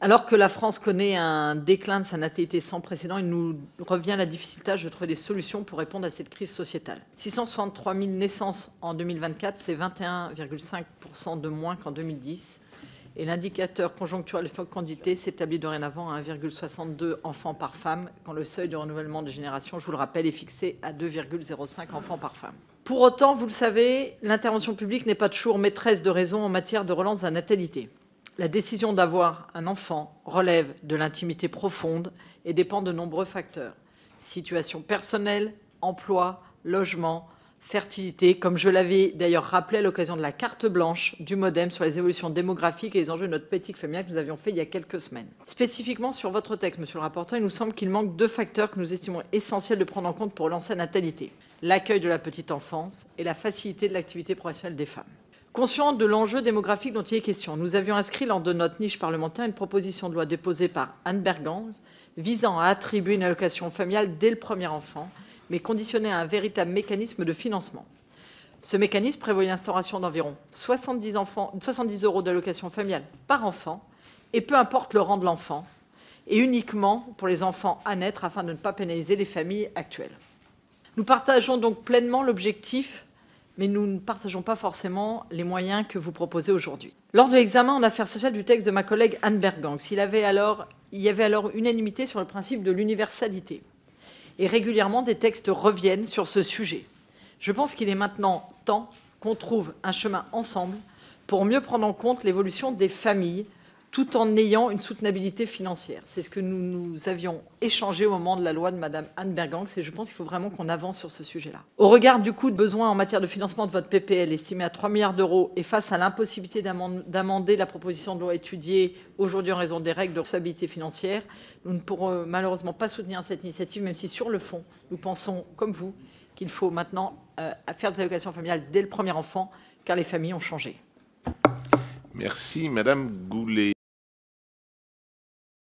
Alors que la France connaît un déclin de sa natalité sans précédent, il nous revient la difficile tâche de trouver des solutions pour répondre à cette crise sociétale. 663 000 naissances en 2024, c'est 21,5% de moins qu'en 2010. Et l'indicateur conjoncturel fécondité s'établit dorénavant à 1,62 enfants par femme, quand le seuil de renouvellement des générations, je vous le rappelle, est fixé à 2,05 enfants par femme. Pour autant, vous le savez, l'intervention publique n'est pas toujours maîtresse de raison en matière de relance de la natalité. La décision d'avoir un enfant relève de l'intimité profonde et dépend de nombreux facteurs. Situation personnelle, emploi, logement, fertilité, comme je l'avais d'ailleurs rappelé à l'occasion de la carte blanche du MoDem sur les évolutions démographiques et les enjeux de notre politique familiale que nous avions fait il y a quelques semaines. Spécifiquement sur votre texte, monsieur le rapporteur, il nous semble qu'il manque 2 facteurs que nous estimons essentiels de prendre en compte pour relancer la natalité: l'accueil de la petite enfance et la facilité de l'activité professionnelle des femmes. Conscient de l'enjeu démographique dont il est question, nous avions inscrit lors de notre niche parlementaire une proposition de loi déposée par Anne Bergans visant à attribuer une allocation familiale dès le premier enfant, mais conditionnée à un véritable mécanisme de financement. Ce mécanisme prévoit l'instauration d'environ 70 € d'allocation familiale par enfant, et peu importe le rang de l'enfant, et uniquement pour les enfants à naître afin de ne pas pénaliser les familles actuelles. Nous partageons donc pleinement l'objectif, mais nous ne partageons pas forcément les moyens que vous proposez aujourd'hui. Lors de l'examen en affaires sociales du texte de ma collègue Anne Bergans, il y avait alors unanimité sur le principe de l'universalité. Et régulièrement, des textes reviennent sur ce sujet. Je pense qu'il est maintenant temps qu'on trouve un chemin ensemble pour mieux prendre en compte l'évolution des familles, tout en ayant une soutenabilité financière. C'est ce que nous avions échangé au moment de la loi de Mme Anne Bergans, et je pense qu'il faut vraiment qu'on avance sur ce sujet-là. Au regard du coût de besoin en matière de financement de votre PPL, estimé à 3 milliards d'euros, et face à l'impossibilité d'amender la proposition de loi étudiée aujourd'hui en raison des règles de responsabilité financière, nous ne pourrons malheureusement pas soutenir cette initiative, même si sur le fond, nous pensons, comme vous, qu'il faut maintenant faire des allocations familiales dès le premier enfant, car les familles ont changé. Merci, Madame Goulet.